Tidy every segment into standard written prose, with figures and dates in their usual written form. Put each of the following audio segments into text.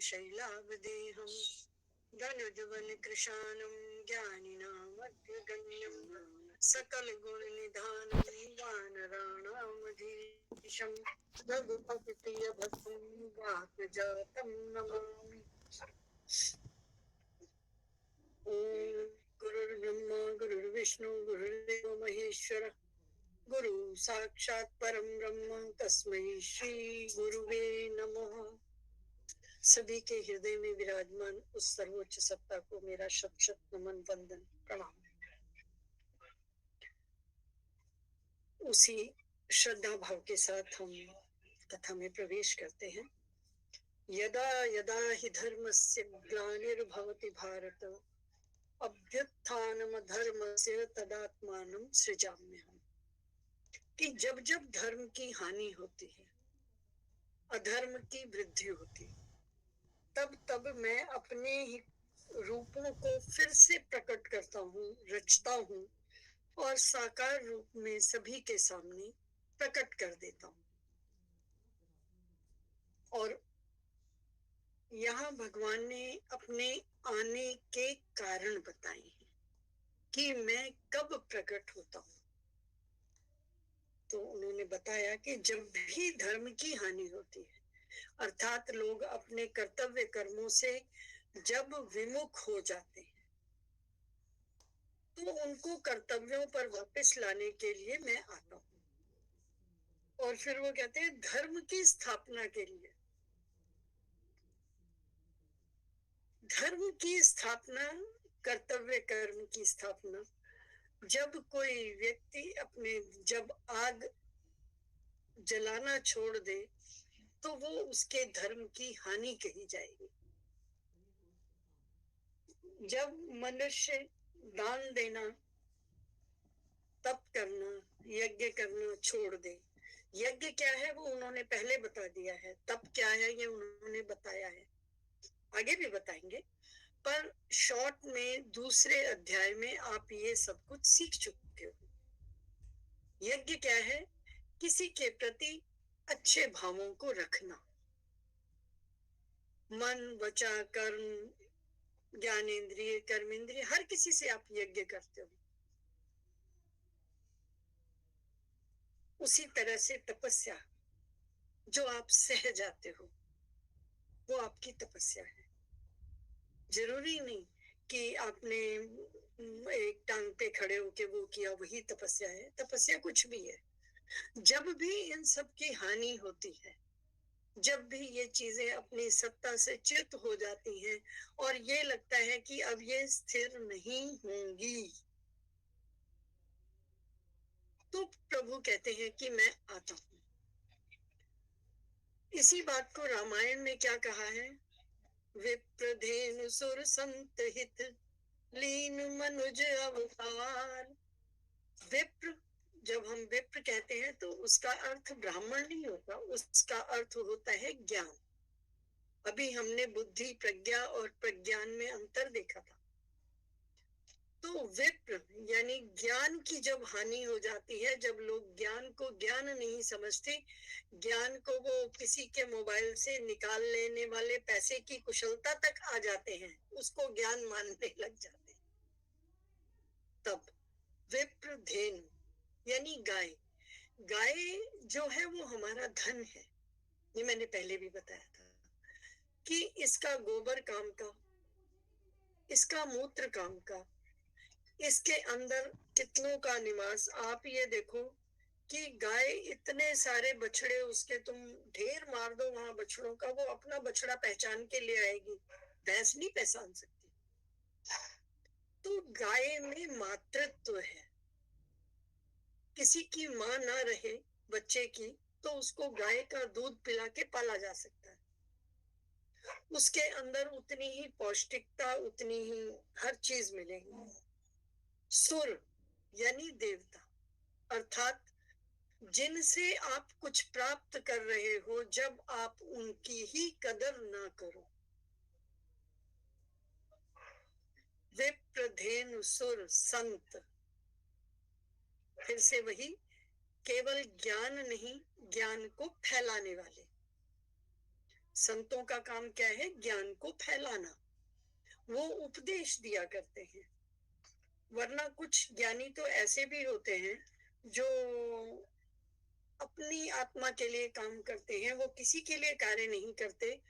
शैलावदेहं धनुजवनकृशानं ज्ञानिनामग्रगण्यं सकलगुणनिधानं वानराणामधीशं रघुपतिप्रियभक्तं वाक्जातं नमामि। ओम गुरुर्ब्रह्मा गुरुर्विष्णु गुरुर्देवो महेश्वरः गुरु साक्षात् परम ब्रह्म तस्मै श्री गुरुवे नमः। सभी के हृदय में विराजमान उस सर्वोच्च सत्ता को मेरा शत शत नमन वंदन प्रणाम। उसी श्रद्धा भाव के साथ हम कथा में प्रवेश करते हैं। यदा यदा हि धर्मस्य ग्लानिर्भवति भारत अभ्युत्थानमधर्मस्य तदात्मानं सृजाम्यहम्। कि जब जब धर्म की हानि होती है, अधर्म की वृद्धि होती है, तब तब मैं अपने ही रूपों को फिर से प्रकट करता हूँ, रचता हूँ और साकार रूप में सभी के सामने प्रकट कर देता हूँ। और यहाँ भगवान ने अपने आने के कारण बताए हैं कि मैं कब प्रकट होता हूँ। तो उन्होंने बताया कि जब भी धर्म की हानि होती है, अर्थात लोग अपने कर्तव्य कर्मों से जब विमुख हो जाते हैं, तो उनको कर्तव्यों पर वापस लाने के लिए मैं आता हूँ। और फिर वो कहते हैं धर्म की स्थापना के लिए। धर्म की स्थापना, कर्तव्य कर्म की स्थापना, जब कोई व्यक्ति अपने जब आग जलाना छोड़ दे तो वो उसके धर्म की हानि कही जाएगी। जब मनुष्य दान देना, तप करना, यज्ञ करना छोड़ दे, यज्ञ क्या है वो उन्होंने पहले बता दिया है, तप क्या है ये उन्होंने बताया है, आगे भी बताएंगे। पर शॉर्ट में दूसरे अध्याय में आप ये सब कुछ सीख चुके हो। यज्ञ क्या है? किसी के प्रति अच्छे भावों को रखना, मन वचा कर्म ज्ञानेंद्रिय कर्मेंद्रिय हर किसी से आप यज्ञ करते हो। उसी तरह से तपस्या जो आप सह जाते हो वो आपकी तपस्या है। जरूरी नहीं कि आपने एक टांग पे खड़े होके वो किया वही तपस्या है। तपस्या कुछ भी है। जब भी इन सब की हानि होती है, जब भी ये चीजें अपनी सत्ता से च्युत हो जाती हैं और ये लगता है कि अब ये स्थिर नहीं होंगी, तो प्रभु कहते हैं कि मैं आता हूं। इसी बात को रामायण में क्या कहा है? विप्रधेनु सुर संत हित लीन मनुज अवतार। विप्र, जब हम विप्र कहते हैं तो उसका अर्थ ब्राह्मण नहीं होता, उसका अर्थ होता है ज्ञान। अभी हमने बुद्धि, प्रज्ञा और प्रज्ञान में अंतर देखा था। तो विप्र यानी ज्ञान की जब हानि हो जाती है, जब लोग ज्ञान को ज्ञान नहीं समझते, ज्ञान को वो किसी के मोबाइल से निकाल लेने वाले पैसे की कुशलता तक आ जाते हैं, उसको ज्ञान मानने लग जाते हैं, तब विप्र धेनु यानी गाय। गाय जो है वो हमारा धन है। ये मैंने पहले भी बताया था कि इसका गोबर काम का, इसका मूत्र काम का, इसके अंदर कितनों का निवास। आप ये देखो कि गाय इतने सारे बछड़े उसके तुम ढेर मार दो वहां बछड़ों का, वो अपना बछड़ा पहचान के लिए आएगी, भैंस नहीं पहचान सकती। तो गाय में मातृत्व है। किसी की माँ ना रहे बच्चे की तो उसको गाय का दूध पिला के पाला जा सकता है। उसके अंदर उतनी ही पौष्टिकता, उतनी ही हर चीज मिलेगी। सुर यानी देवता, अर्थात जिनसे आप कुछ प्राप्त कर रहे हो, जब आप उनकी ही कदर ना करो। विप्रधेनु सुर संत, फिर से वही, केवल ज्ञान नहीं, ज्ञान को फैलाने वाले संतों का काम क्या है? ज्ञान को फैलाना। वो उपदेश दिया करते हैं। वरना कुछ ज्ञानी तो ऐसे भी होते हैं जो अपनी आत्मा के लिए काम करते हैं, वो किसी के लिए कार्य नहीं करते,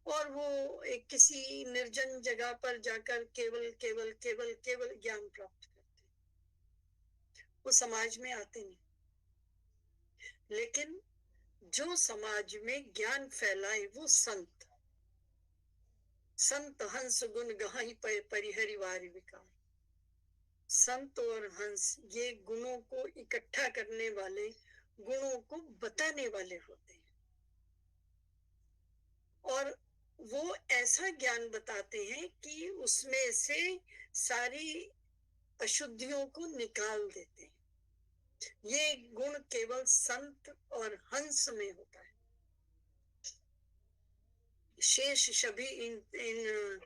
और वो एक किसी निर्जन जगह पर जाकर केवल केवल केवल केवल ज्ञान प्राप्त करते हैं। वो समाज में आते नहीं। लेकिन जो समाज में ज्ञान फैलाए वो संत। संत हंस गुण गहाई परिहरि वारि विकार। संत और हंस ये गुणों को इकट्ठा करने वाले, गुणों को बताने वाले होते हैं। और वो ऐसा ज्ञान बताते हैं कि उसमें से सारी अशुद्धियों को निकाल देते हैं। ये गुण केवल संत और हंस में होता है। शेष सभी इन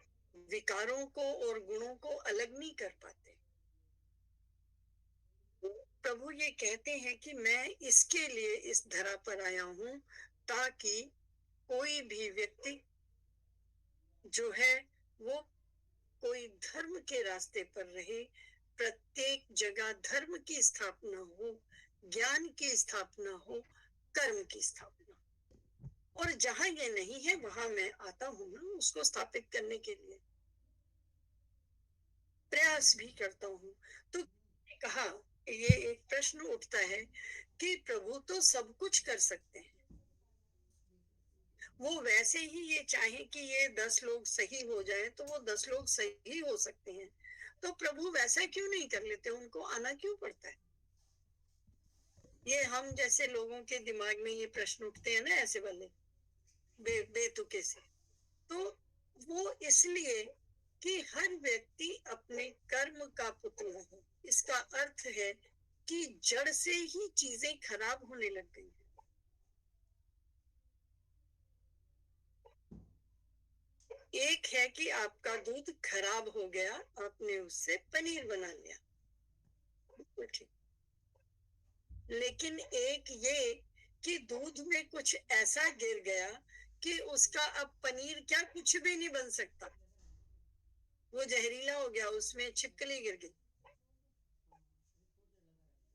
विकारों को और गुणों को अलग नहीं कर पाते। प्रभु ये कहते हैं कि मैं इसके लिए इस धरा पर आया हूं ताकि कोई भी व्यक्ति जो है वो कोई धर्म के रास्ते पर रहे। प्रत्येक जगह धर्म की स्थापना हो, ज्ञान की स्थापना हो, कर्म की स्थापना। और जहां ये नहीं है वहां मैं आता हूं ना उसको स्थापित करने के लिए, प्रयास भी करता हूं। तो कहा, ये एक प्रश्न उठता है कि प्रभु तो सब कुछ कर सकते हैं, वो वैसे ही ये चाहे कि ये 10 लोग सही हो जाए तो वो 10 लोग सही हो सकते हैं, तो प्रभु वैसा क्यों नहीं कर लेते? उनको आना क्यों पड़ता है? ये हम जैसे लोगों के दिमाग में ये प्रश्न उठते हैं ना, ऐसे वाले बेतुके से। तो वो इसलिए कि हर व्यक्ति अपने कर्म का पुतला है। इसका अर्थ है कि जड़ से ही चीजें खराब होने लग गई हैं। एक है कि आपका दूध खराब हो गया, आपने उससे पनीर बना लिया, ठीक। लेकिन एक ये कि दूध में कुछ ऐसा गिर गया कि उसका अब पनीर क्या कुछ भी नहीं बन सकता, वो जहरीला हो गया, उसमें छिपकली गिर गई,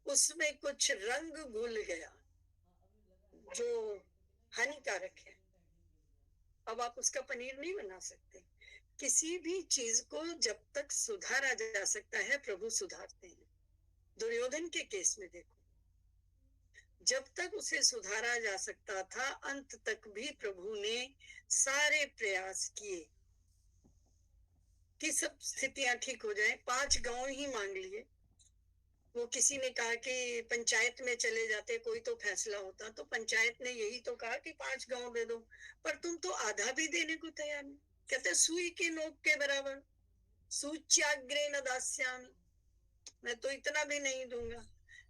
उसमें कुछ रंग घुल गया जो हानिकारक है, अब आप उसका पनीर नहीं बना सकते। किसी भी चीज को जब तक सुधारा जा सकता है प्रभु सुधारते हैं। दुर्योधन के केस में देखो, जब तक उसे सुधारा जा सकता था अंत तक भी प्रभु ने सारे प्रयास किए कि सब स्थितियां ठीक हो जाए। 5 गांव ही मांग लिए। वो किसी ने कहा कि पंचायत में चले जाते, कोई तो फैसला होता, तो पंचायत ने यही तो कहा कि 5 गांव दे दो, पर तुम तो आधा भी देने को तैयार नहीं। कहते सुई की नोक के बराबर, सूच्याग्रे न दास्यामि, मैं तो इतना भी नहीं दूंगा।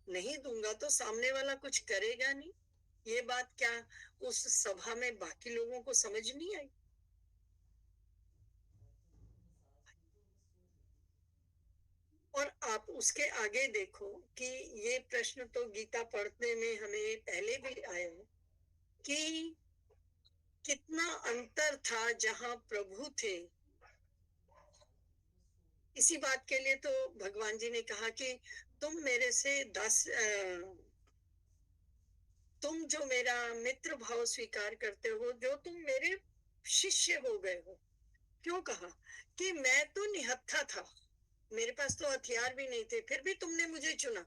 नहीं दूंगा तो सामने वाला कुछ करेगा नहीं। ये बात क्या उस सभा में बाकी लोगों को समझ नहीं आई? और आप उसके आगे देखो कि ये प्रश्न तो गीता पढ़ने में हमें पहले भी आया है कि कितना अंतर था जहां प्रभु थे। इसी बात के लिए तो भगवान जी ने कहा कि तुम मेरे से तुम जो मेरा मित्र भाव स्वीकार करते हो, जो तुम मेरे शिष्य हो गए हो। क्यों कहा कि मैं तो निहत्था था, मेरे पास तो हथियार भी नहीं थे, फिर भी तुमने मुझे चुना।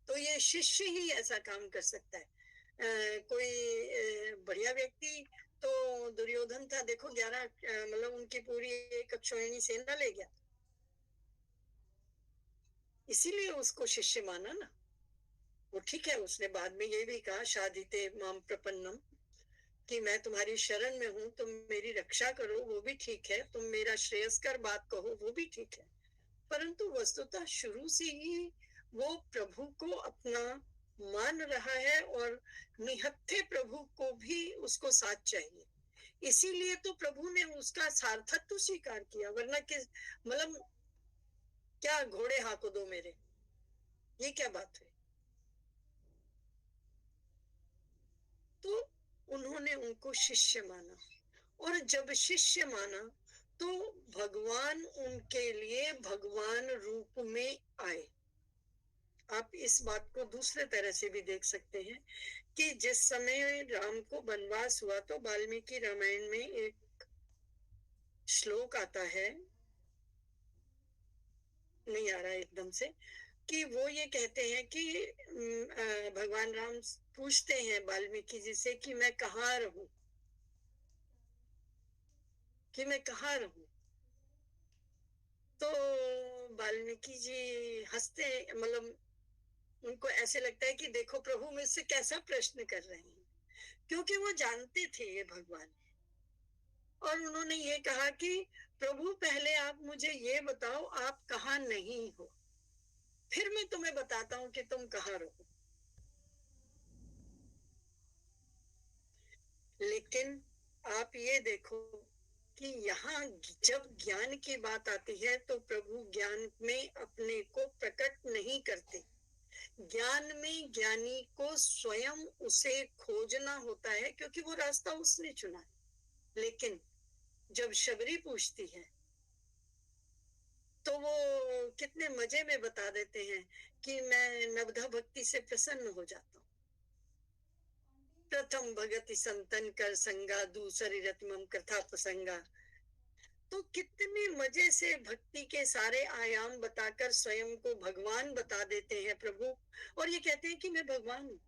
तो ये शिष्य ही ऐसा काम कर सकता है। कोई बढ़िया व्यक्ति तो दुर्योधन था, देखो 11 मतलब उनकी पूरी एक अक्षौहिणी सेना ले गया, इसीलिए उसको शिष्य माना ना। वो ठीक है, उसने बाद में ये भी कहा शादिते माम प्रपन्नम, कि मैं तुम्हारी शरण में हूं, तुम मेरी रक्षा करो, वो भी ठीक है, तुम मेरा श्रेयस्कर बात कहो, वो भी ठीक है। परंतु वस्तुतः शुरू से ही वो प्रभु को अपना मान रहा है, और निहत्थे प्रभु को भी उसको साथ चाहिए। इसीलिए तो प्रभु ने उसका सार्थत्व स्वीकार किया, वरना किस मतलब क्या घोड़े हाको दो मेरे, ये क्या बात है? तो उन्होंने उनको शिष्य माना। और जब शिष्य माना तो भगवान उनके लिए भगवान रूप में आए। आप इस बात को दूसरे तरह से भी देख सकते हैं कि जिस समय राम को वनवास हुआ तो वाल्मीकि रामायण में एक श्लोक आता है, नहीं आ रहा एकदम से, कि वो ये कहते हैं कि भगवान राम पूछते हैं वाल्मीकि जी से कि मैं कहाँ रहूं, कि मैं कहाँ रहूं। तो वाल्मीकि जी हंसते, मतलब उनको ऐसे लगता है कि देखो प्रभु मुझसे कैसा प्रश्न कर रहे हैं, क्योंकि वो जानते थे ये भगवान। और उन्होंने ये कहा कि प्रभु पहले आप मुझे ये बताओ आप कहाँ नहीं हो, फिर मैं तुम्हें बताता हूँ कि तुम कहाँ रहो। लेकिन आप ये देखो कि यहाँ जब ज्ञान की बात आती है तो प्रभु ज्ञान में अपने को प्रकट नहीं करते। ज्ञान में ज्ञानी को स्वयं उसे खोजना होता है, क्योंकि वो रास्ता उसने चुना है। लेकिन जब शबरी पूछती है तो वो कितने मजे में बता देते हैं कि मैं नवधा भक्ति से प्रसन्न हो जाता हूँ। प्रथम भगति संतन कर संगा, दूसरी रतिमम कथा प्रसंगा। तो कितने मजे से भक्ति के सारे आयाम बताकर स्वयं को भगवान बता देते हैं प्रभु, और ये कहते हैं कि मैं भगवान हूँ।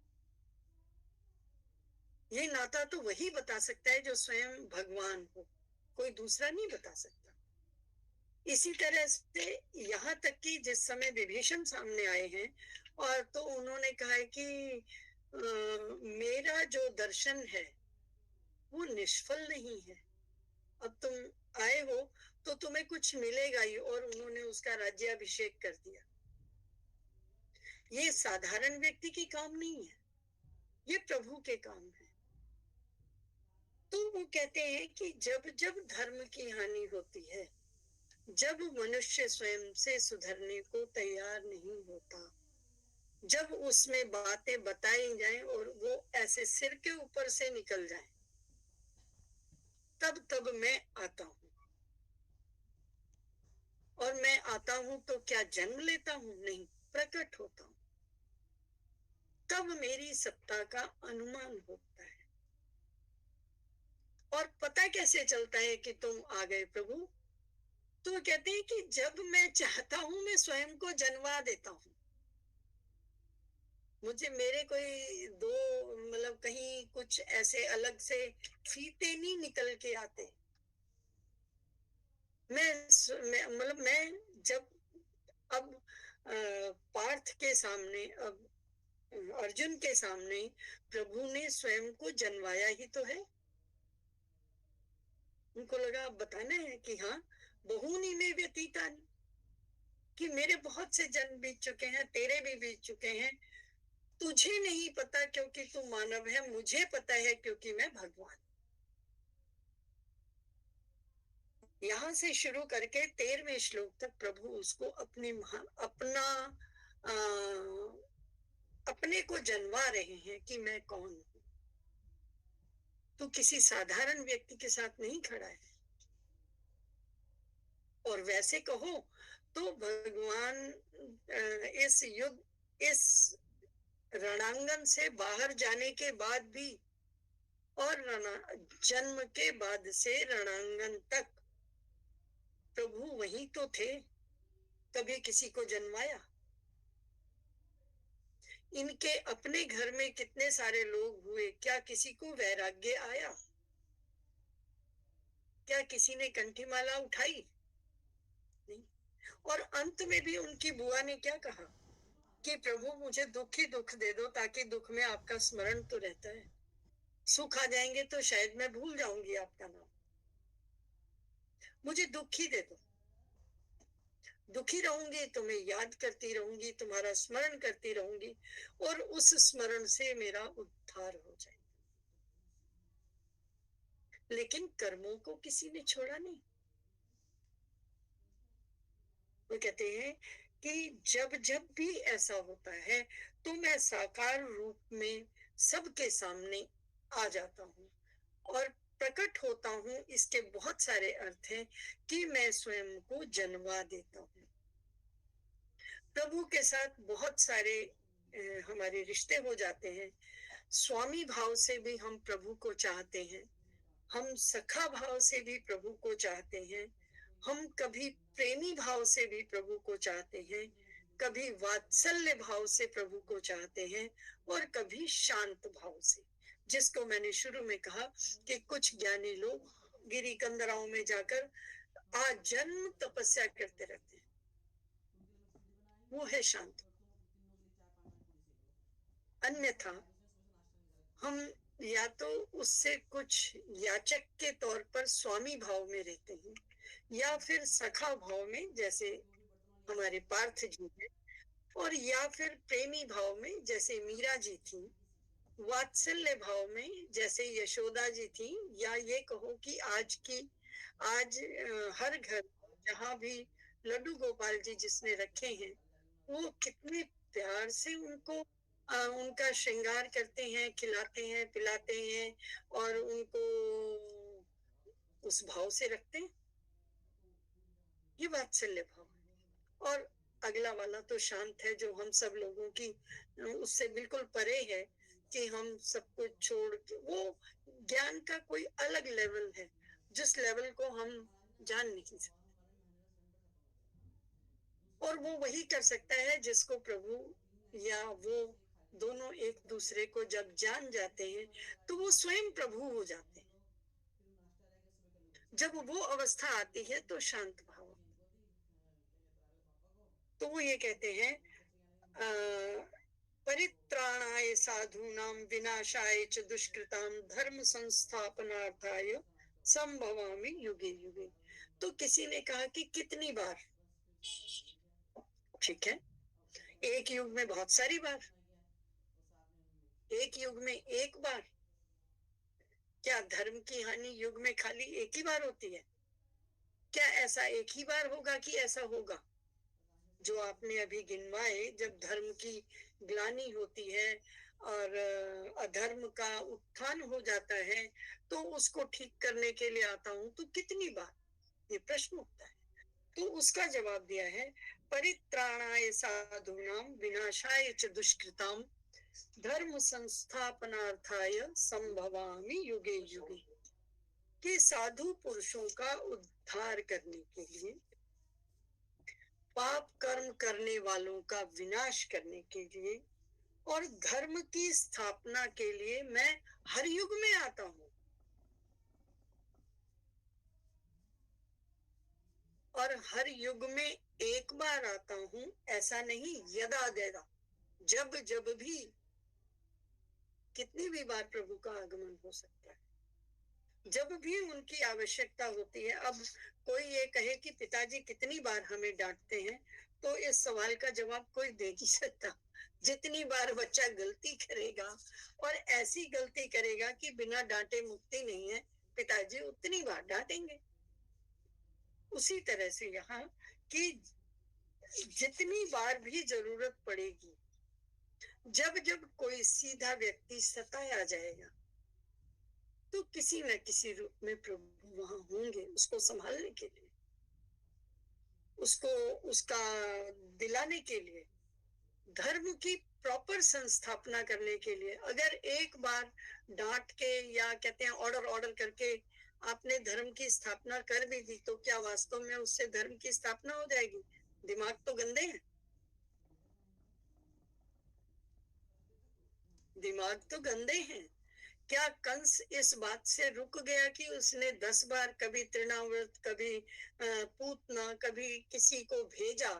ये नाता तो वही बता सकता है जो स्वयं भगवान हो, कोई दूसरा नहीं बता सकता। इसी तरह से यहाँ तक कि जिस समय विभीषण सामने आए हैं और तो उन्होंने कहा है कि मेरा जो दर्शन है वो निष्फल नहीं है, अब तुम आए हो तो तुम्हें कुछ मिलेगा ही, और उन्होंने उसका राज्याभिषेक कर दिया। ये साधारण व्यक्ति की काम नहीं है, ये प्रभु के काम है। तो वो कहते हैं कि जब जब धर्म की हानि होती है, जब मनुष्य स्वयं से सुधरने को तैयार नहीं होता, जब उसमें बातें बताई जाएं और वो ऐसे सिर के ऊपर से निकल जाएं, तब तब मैं आता हूँ। और मैं आता हूँ तो क्या जन्म लेता हूँ? नहीं, प्रकट होता हूँ। तब मेरी सत्ता का अनुमान होता है। और पता कैसे चलता है कि तुम आ गए प्रभु? तो वो कहते हैं कि जब मैं चाहता हूँ मैं स्वयं को जन्मा देता हूँ। मुझे मेरे कोई दो, मतलब कहीं कुछ ऐसे अलग से फीते नहीं निकल के आते। मतलब मैं जब अब पार्थ के सामने, अब अर्जुन के सामने प्रभु ने स्वयं को जन्माया ही तो है। उनको लगा अब बताना है कि हाँ, बहुनी में व्यतीतानि, कि मेरे बहुत से जन्म बीत चुके हैं, तेरे भी बीत चुके हैं। तुझे नहीं पता क्योंकि तू मानव है, मुझे पता है क्योंकि मैं भगवान। यहाँ से शुरू करके 13वें श्लोक तक प्रभु उसको अपने अपना आ, अपने को जन्मा रहे हैं कि मैं कौन हूँ। तो किसी साधारण व्यक्ति के साथ नहीं खड़ा है। और वैसे कहो तो भगवान इस युद्ध, इस रणांगन से बाहर जाने के बाद भी और जन्म के बाद से रणांगन तक प्रभु वहीं तो थे। कभी किसी को जन्माया? इनके अपने घर में कितने सारे लोग हुए, क्या किसी को वैराग्य आया? क्या किसी ने कंठी माला उठाई? नहीं। और अंत में भी उनकी बुआ ने क्या कहा कि प्रभु मुझे दुख ही दुख दे दो, ताकि दुख में आपका स्मरण तो रहता है। सुख आ जाएंगे तो शायद मैं भूल जाऊंगी आपका नाम, मुझे दुख ही दे दो। दुखी रहूंगी तो मैं याद करती रहूंगी, तुम्हारा स्मरण करती रहूंगी, और उस स्मरण से मेरा उद्धार हो जाए। लेकिन कर्मों को किसी ने छोड़ा नहीं। वो कहते हैं कि जब जब भी ऐसा होता है तो मैं साकार रूप में सबके सामने आ जाता हूँ, और प्रकट होता हूँ, इसके बहुत सारे अर्थ हैं कि मैं स्वयं को जन्मा देता हूँ। प्रभु के साथ बहुत सारे हमारे रिश्ते हो जाते हैं। स्वामी भाव से भी हम प्रभु को चाहते हैं, हम सखा भाव से भी प्रभु को चाहते हैं, हम कभी प्रेमी भाव से भी प्रभु को चाहते हैं, कभी वात्सल्य भाव से प्रभु को चाहते हैं, और कभी शांत भाव से, जिसको मैंने शुरू में कहा कि कुछ ज्ञानी लोग गिरी कंदराओं में जाकर आजन्म तपस्या करते रहते हैं, वो है शांत। अन्यथा हम या तो उससे कुछ याचक के तौर पर स्वामी भाव में रहते हैं, या फिर सखा भाव में जैसे हमारे पार्थ जी हैं, और या फिर प्रेमी भाव में जैसे मीरा जी थी, वात्सल्य भाव में जैसे यशोदा जी थी, या ये कहो कि आज हर घर जहाँ भी लड्डू गोपाल जी जिसने रखे हैं, वो कितने प्यार से उनका श्रृंगार करते हैं, खिलाते हैं, पिलाते हैं, और उनको उस भाव से रखते हैं। ये वात्सल्य भाव है। और अगला वाला तो शांत है, जो हम सब लोगों की उससे बिल्कुल परे है, कि हम सब कुछ छोड़ के, वो ज्ञान का कोई अलग लेवल है, जिस लेवल को हम जान नहीं सकते। और वो वही कर सकता है जिसको प्रभु या वो दोनों एक दूसरे को जब जान जाते हैं, तो वो स्वयं प्रभु हो जाते हैं। जब वो अवस्था आती है तो शांत भाव। तो वो ये कहते हैं परित्राणाय साधूनां विनाशाय च दुष्कृतां धर्म संस्थापनार्थाय संभवामि युगे युगे। तो किसी ने कहा कि कितनी बार? ठीक है, एक युग में बहुत सारी बार, एक युग में एक बार। क्या धर्म की हानि युग में खाली एक ही बार होती है? क्या ऐसा एक ही बार होगा कि ऐसा होगा? जो आपने अभी गिनवाए, जब धर्म की ग्लानि होती है और अधर्म का उत्थान हो जाता है, तो उसको ठीक करने के लिए आता हूं, तो कितनी बार? ये प्रश्न उठता है। तो उसका जवाब दिया है, परित्राणाय साधूनां विनाशाय च दुष्कृतां धर्म संस्थापनार्थाय संभवामि युगे युगे। कि साधु पुरुषों का उद्धार करने के लिए, पाप कर्म करने वालों का विनाश करने के लिए, और धर्म की स्थापना के लिए मैं हर युग में आता हूँ। और हर युग में एक बार आता हूँ ऐसा नहीं, यदा देदा, जब जब भी, कितनी भी बार प्रभु का आगमन हो सकता है, जब भी उनकी आवश्यकता होती है। अब कोई ये कहे कि पिताजी कितनी बार हमें डांटते हैं, तो इस सवाल का जवाब कोई दे नहीं सकता। जितनी बार बच्चा गलती करेगा और ऐसी गलती करेगा कि बिना डांटे मुक्ति नहीं है, पिताजी उतनी बार डांटेंगे। उसी तरह से यहाँ कि जितनी बार भी जरूरत पड़ेगी, जब जब कोई सीधा व्यक्ति सताया जाएगा, तो किसी न किसी रूप में प्रभु वहां होंगे उसको संभालने के लिए, उसको उसका दिलाने के लिए, धर्म की प्रॉपर संस्थापना करने के लिए। अगर एक बार डांट के, या कहते हैं ऑर्डर ऑर्डर करके आपने धर्म की स्थापना कर भी दी, तो क्या वास्तव में उससे धर्म की स्थापना हो जाएगी? दिमाग तो गंदे हैं, दिमाग तो गंदे हैं। क्या कंस इस बात से रुक गया कि उसने 10 बार, कभी तृणाव्रत, कभी पूतना, कभी किसी को भेजा,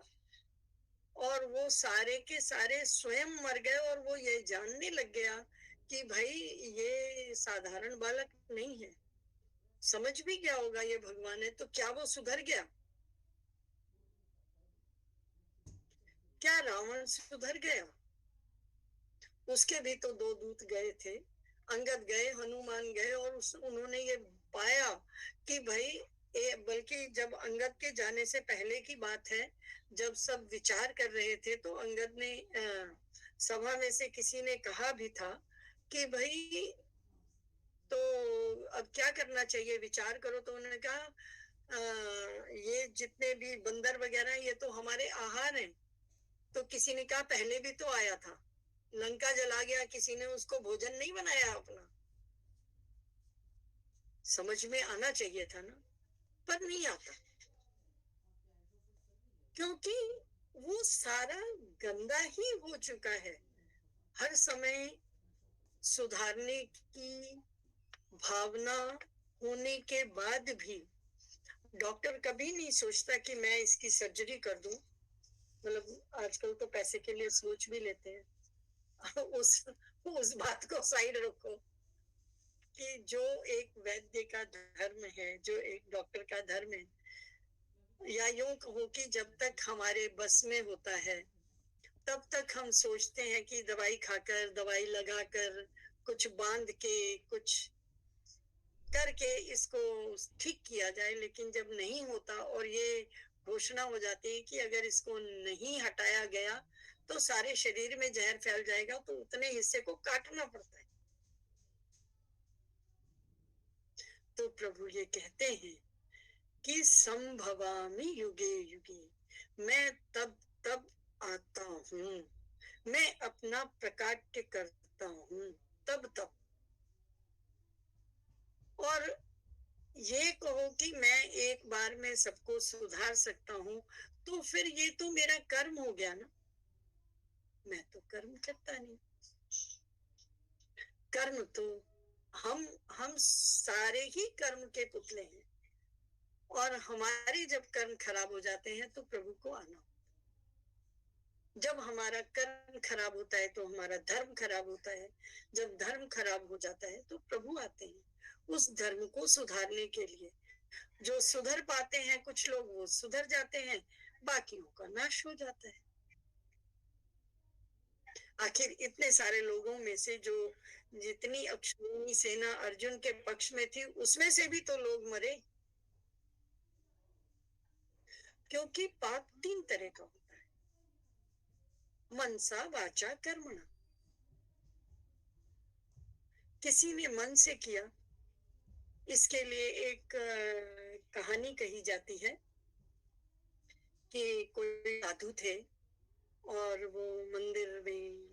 और वो सारे के सारे स्वयं मर गए, और वो ये जानने लग गया कि भाई ये साधारण बालक नहीं है, समझ भी गया होगा ये भगवान है, तो क्या वो सुधर गया? क्या रावण सुधर गया? उसके भी तो 2 दूत गए थे, अंगद गए, हनुमान गए, और उन्होंने ये पाया कि भाई बल्कि जब अंगद के जाने से पहले की बात है, जब सब विचार कर रहे थे, तो अंगद ने सभा में से किसी ने कहा भी था कि भाई, तो अब क्या करना चाहिए, विचार करो। तो उन्होंने कहा ये जितने भी बंदर वगैरह ये तो हमारे आहार हैं। तो किसी ने कहा पहले भी तो आया था, लंका जला गया, किसी ने उसको भोजन नहीं बनाया अपना। समझ में आना चाहिए था ना, पर नहीं आता, क्योंकि वो सारा गंदा ही हो चुका है। हर समय सुधारने की भावना होने के बाद भी डॉक्टर कभी नहीं सोचता कि मैं इसकी सर्जरी कर दूं। मतलब आजकल तो पैसे के लिए सोच भी लेते हैं। उस बात को साइड रखो कि जो एक वैद्य का धर्म है, जो एक डॉक्टर का धर्म है, या यूं कहो कि जब तक हमारे बस में होता है तब तक हम सोचते हैं कि दवाई खाकर, दवाई लगाकर, कुछ बांध के, कुछ करके इसको ठीक किया जाए। लेकिन जब नहीं होता और ये घोषणा हो जाती है कि अगर इसको नहीं हटाया गया तो सारे शरीर में जहर फैल जाएगा, तो उतने हिस्से को काटना पड़ता है। तो प्रभु ये कहते हैं कि संभवामि युगे युगे, मैं तब तब आता हूँ, मैं अपना प्रकाट्य करता हूँ तब तब। और ये कहो कि मैं एक बार में सबको सुधार सकता हूँ, तो फिर ये तो मेरा कर्म हो गया ना। मैं तो कर्म करता नहीं। कर्म तो हम सारे ही कर्म के पुतले हैं। और हमारे जब कर्म खराब हो जाते हैं तो प्रभु को आना। जब हमारा कर्म खराब होता है तो हमारा धर्म खराब होता है। जब धर्म खराब हो जाता है तो प्रभु आते हैं उस धर्म को सुधारने के लिए। जो सुधर पाते हैं कुछ लोग, वो सुधर जाते हैं, बाकियों का नाश हो जाता है। आखिर इतने सारे लोगों में से जो जितनी अक्षौहिणी सेना अर्जुन के पक्ष में थी, उसमें से भी तो लोग मरे। क्योंकि पाप तीन तरह का होता है, मनसा वाचा कर्मणा। किसी ने मन से किया, इसके लिए एक कहानी कही जाती है कि कोई साधु थे और वो मंदिर में,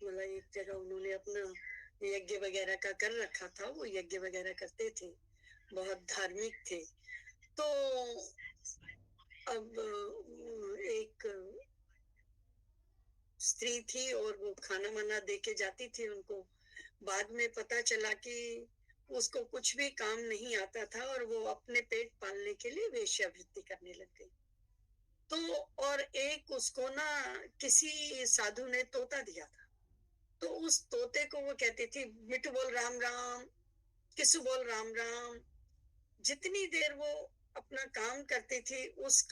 मतलब एक जगह उन्होंने अपना यज्ञ वगैरह का कर रखा था। वो यज्ञ वगैरह करते थे, बहुत धार्मिक थे। तो अब एक स्त्री थी और वो खाना वाना दे के जाती थी उनको। बाद में पता चला कि उसको कुछ भी काम नहीं आता था और वो अपने पेट पालने के लिए वेश्यावृत्ति करने लग गई। तो और एक उसको ना किसी साधु ने तोता दिया था। तो उस तोते को वो कहती थी, मिठू बोल राम राम, किसु बोल राम राम। जितनी देर वो अपना काम करती थी, उस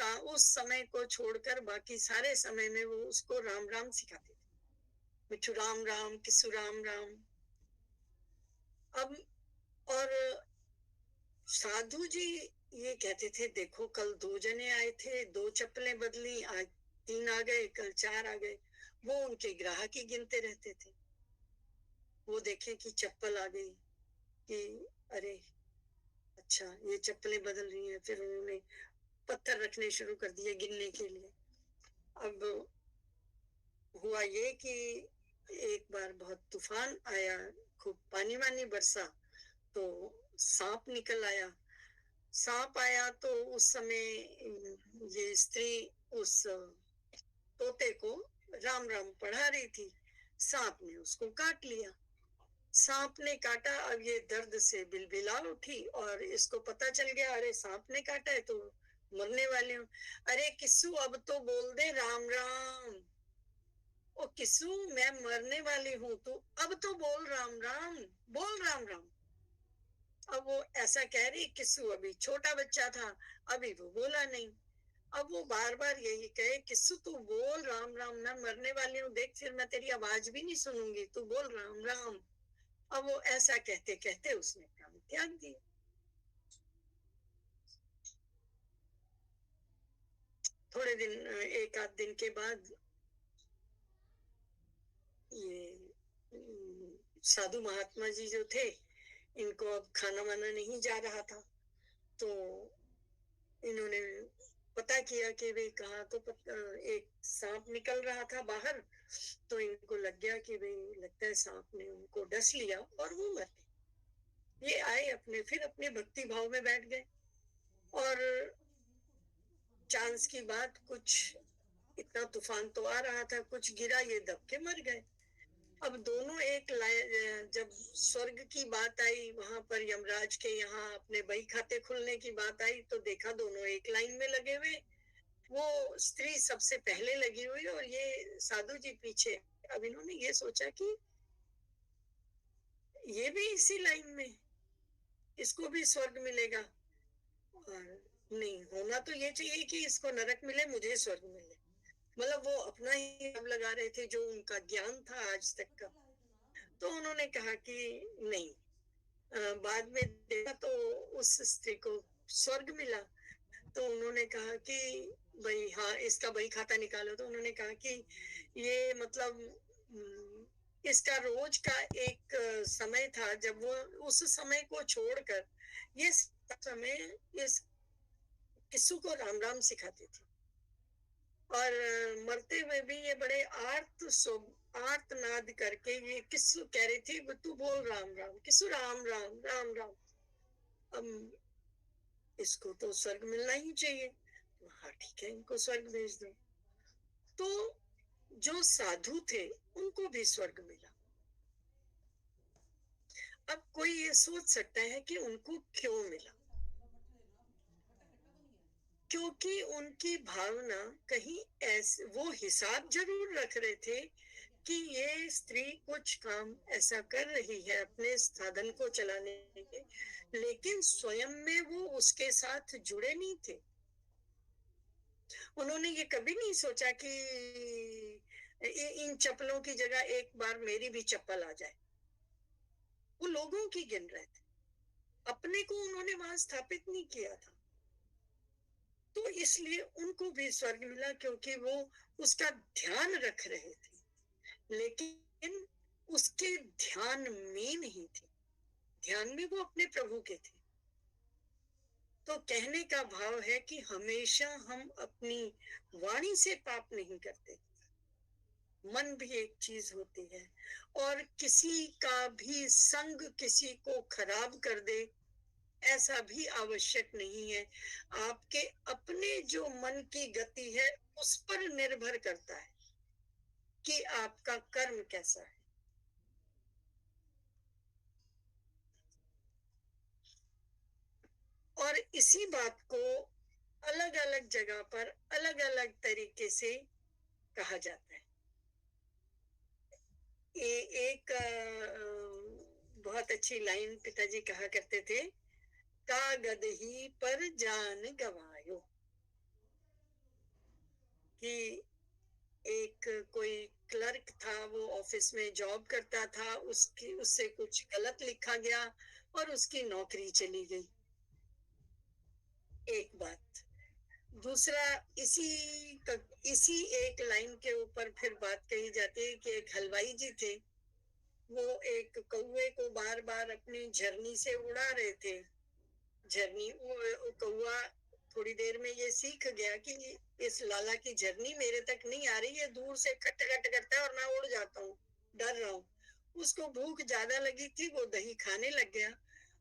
समय को छोड़कर बाकी सारे समय में वो उसको राम राम सिखाती थी। मिठू राम राम, किसु राम राम। अब और साधु जी ये कहते थे, देखो कल दो जने आए थे, दो चप्पलें बदली, आज तीन आ गए, कल चार आ गए। वो उनके ग्राहक ही गिनते रहते थे। वो देखे कि चप्पल आ गई कि अरे अच्छा ये चप्पलें बदल रही हैं। फिर उन्होंने पत्थर रखने शुरू कर दिए गिनने के लिए। अब हुआ ये कि एक बार बहुत तूफान आया, खूब पानी वानी बरसा, तो सांप निकल आया। सांप आया तो उस समय ये स्त्री उस तोते को राम राम पढ़ा रही थी। सांप ने उसको काट लिया। सांप ने काटा, अब ये दर्द से बिलबिला उठी और इसको पता चल गया, अरे सांप ने काटा है तो मरने वाले हूँ। अरे किस्सू अब तो बोल दे राम राम। ओ किस्सू मैं मरने वाली हूँ, तो अब तो बोल राम राम, बोल राम राम। अब वो ऐसा कह रही, किस्सू अभी छोटा बच्चा था, अभी वो बोला नहीं। अब वो बार बार यही कहे, किस्सू तू बोल राम राम, मैं मरने वाली हूँ, देख फिर मैं तेरी आवाज भी नहीं सुनूंगी, तू बोल राम राम। अब वो ऐसा कहते कहते उसने प्राण त्याग दिया। थोड़े दिन, एक आध दिन के बाद ये साधु महात्मा जी जो थे, इनको अब खाना वाना नहीं जा रहा था, तो इन्होंने पता किया कि भाई कहाँ, तो एक सांप निकल रहा था बाहर, तो इनको लग गया कि भाई लगता है सांप ने उनको डस लिया और वो मर गए। ये आए अपने, फिर अपने भक्ति भाव में बैठ गए, और चांस की बात, कुछ इतना तूफान तो आ रहा था, कुछ गिरा, ये दब के मर गए। अब दोनों एक जब स्वर्ग की बात आई, वहां पर यमराज के यहाँ अपने बही खाते खुलने की बात आई, तो देखा दोनों एक लाइन में लगे हुए, वो स्त्री सबसे पहले लगी हुई और ये साधु जी पीछे। अब इन्होंने ये सोचा कि ये भी इसी लाइन में, इसको भी स्वर्ग मिलेगा, और नहीं, होना तो ये चाहिए कि इसको नरक मिले, मुझे स्वर्ग मिले। मतलब वो अपना ही अब लगा रहे थे जो उनका ज्ञान था आज तक का। तो उन्होंने कहा कि नहीं, बाद में देखा तो उस स्त्री को स्वर्ग मिला। तो उन्होंने कहा कि भाई हाँ, इसका बही खाता निकालो। तो उन्होंने कहा कि ये मतलब इसका रोज का एक समय था, जब वो उस समय को छोड़कर ये समय इस किस्सू को राम राम सिखाती थी, और मरते हुए भी ये बड़े आर्तनाद करके ये किस्सू कह रही थी, तू बोल राम राम, किस्सू राम राम राम राम। अब इसको तो स्वर्ग मिलना ही चाहिए, तो हाँ ठीक है, इनको स्वर्ग भेज दो। तो जो साधु थे उनको भी स्वर्ग मिला। अब कोई ये सोच सकता है कि उनको क्यों मिला, क्योंकि उनकी भावना कहीं ऐसे, वो हिसाब जरूर रख रहे थे कि ये स्त्री कुछ काम ऐसा कर रही है अपने साधन को चलाने के, लेकिन स्वयं में वो उसके साथ जुड़े नहीं थे। उन्होंने ये कभी नहीं सोचा कि इन चप्पलों की जगह एक बार मेरी भी चप्पल आ जाए। वो लोगों की गिन रहे थे, अपने को उन्होंने वहां स्थापित नहीं किया था। तो इसलिए उनको भी स्वर्ग मिला, क्योंकि वो उसका ध्यान रख रहे थे, लेकिन उसके ध्यान में नहीं थे, ध्यान में वो अपने प्रभु के थे। तो कहने का भाव है कि हमेशा हम अपनी वाणी से पाप नहीं करते, मन भी एक चीज होती है, और किसी का भी संग किसी को खराब कर दे, ऐसा भी आवश्यक नहीं है। आपके अपने जो मन की गति है उस पर निर्भर करता है कि आपका कर्म कैसा है। और इसी बात को अलग अलग जगह पर अलग अलग तरीके से कहा जाता है। एक बहुत अच्छी लाइन पिताजी कहा करते थे, कागद ही पर जान गवायो। कि एक कोई क्लर्क था, वो ऑफिस में जॉब करता था, उसकी उससे कुछ गलत लिखा गया और उसकी नौकरी चली गई। एक बात। दूसरा, इसी एक लाइन के ऊपर फिर बात कही जाती है कि एक हलवाई जी थे, वो एक कौवे को बार बार अपनी झरनी से उड़ा रहे थे। झरनी, वो कौवा थोड़ी देर में ये सीख गया कि इस लाला की झरनी मेरे तक नहीं आ रही है, दूर से खट खट करता है और मैं उड़ जाता हूँ, डर रहा हूँ। उसको भूख ज्यादा लगी थी, वो दही खाने लग गया,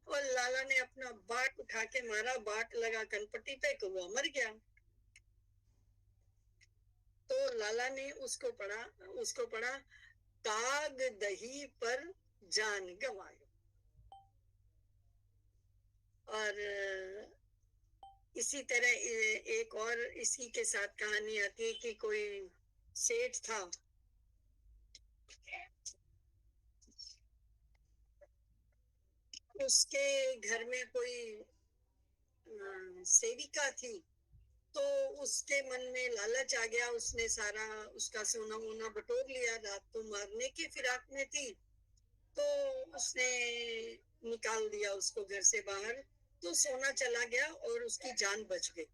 और लाला ने अपना बाट उठा के मारा, बाट लगा कनपट्टी पे, कौवा मर गया। तो लाला ने उसको पढ़ा, काग दही पर जान गंवायो। और इसी तरह एक और इसी के साथ कहानी आती है कि कोई सेठ था, उसके घर में कोई सेविका थी। तो उसके मन में लालच आ गया, उसने सारा उसका सोना वोना बटोर लिया, रात को मारने की फिराक में थी, तो उसने निकाल दिया उसको घर से बाहर। तो सोना चला गया और उसकी जान बच गई।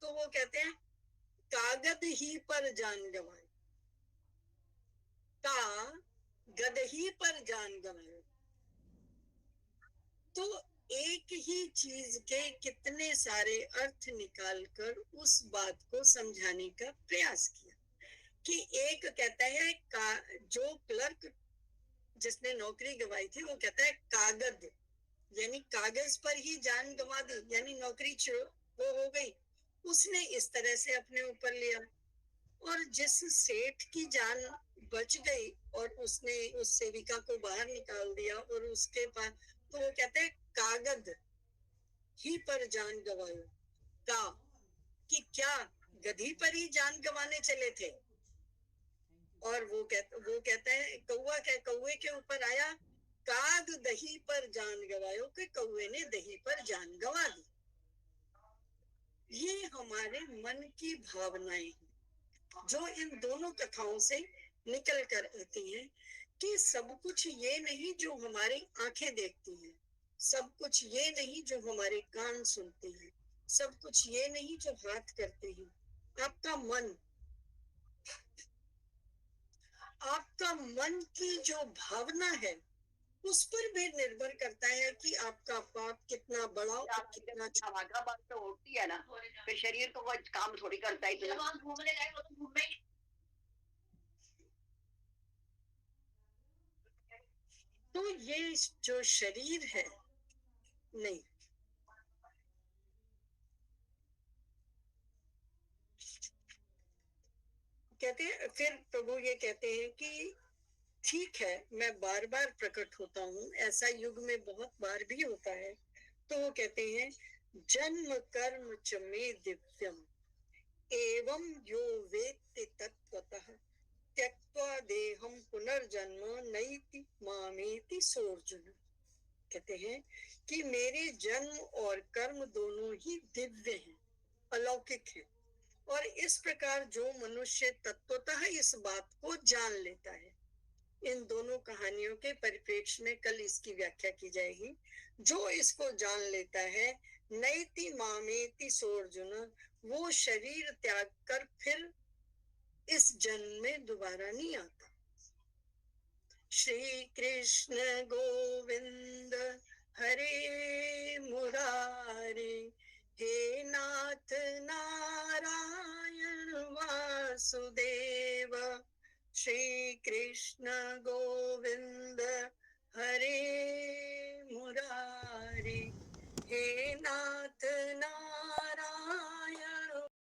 तो वो कहते हैं, कागद ही पर जान गंवाई, का गद ही पर जान गंवाई। तो एक ही चीज के कितने सारे अर्थ निकालकर उस बात को समझाने का प्रयास किया कि एक कहता है जो क्लर्क जिसने नौकरी गंवाई थी वो कहता है कागज, यानी कागज पर ही जान गंवा दी, यानी नौकरी वो हो गई, उसने इस तरह से अपने ऊपर लिया। और जिस सेठ की जान बच गई और उसने उस सेविका को बाहर निकाल दिया और उसके पास, तो वो कहते हैं कागज ही पर जान गंवायो का, कि क्या गधी पर ही जान गंवाने चले थे। और वो कहता है कौवे के ऊपर आया, काग दही पर जान गवायो, कि कौवे ने दही पर जान गंवा दी। ये हमारे मन की भावनाएं हैं जो इन दोनों कथाओं से निकल कर आती हैं कि सब कुछ ये नहीं जो हमारी आंखें देखती हैं, सब कुछ ये नहीं जो हमारे कान सुनते हैं, सब कुछ ये नहीं जो हाथ करते हैं। आपका मन की जो भावना है उस पर भी निर्भर करता है कि आपका पाप कितना बड़ा और कितना छोटा। बात तो होती है ना, फिर शरीर तो वो काम थोड़ी करता है। घूमने जाए तो घूमने, तो ये जो शरीर है, नहीं, कहते हैं, फिर प्रभु ये कहते हैं कि ठीक है, मैं बार बार प्रकट होता हूँ, ऐसा युग में बहुत बार भी होता है। तो वो कहते हैं, जन्म कर्म च मे दिव्यम एवं यो वेत्ति तत्त्वतः त्यक्त्वा देहम पुनर्जन्म नैति मामेति सोऽर्जुन। कहते हैं कि मेरे जन्म और कर्म दोनों ही दिव्य हैं, अलौकिक हैं। और इस प्रकार जो मनुष्य तत्वतः इस बात को जान लेता है, इन दोनों कहानियों के परिप्रेक्ष्य में कल इसकी व्याख्या की जाएगी। जो इसको जान लेता है, नैति मामेति सोऽर्जुन, वो शरीर त्याग कर फिर इस जन्म में दोबारा नहीं आता। श्री कृष्ण गोविंद हरे मुरारे, हे नाथ नारायण वासुदेव। श्री कृष्ण गोविंद हरे मुरारे, हे नाथ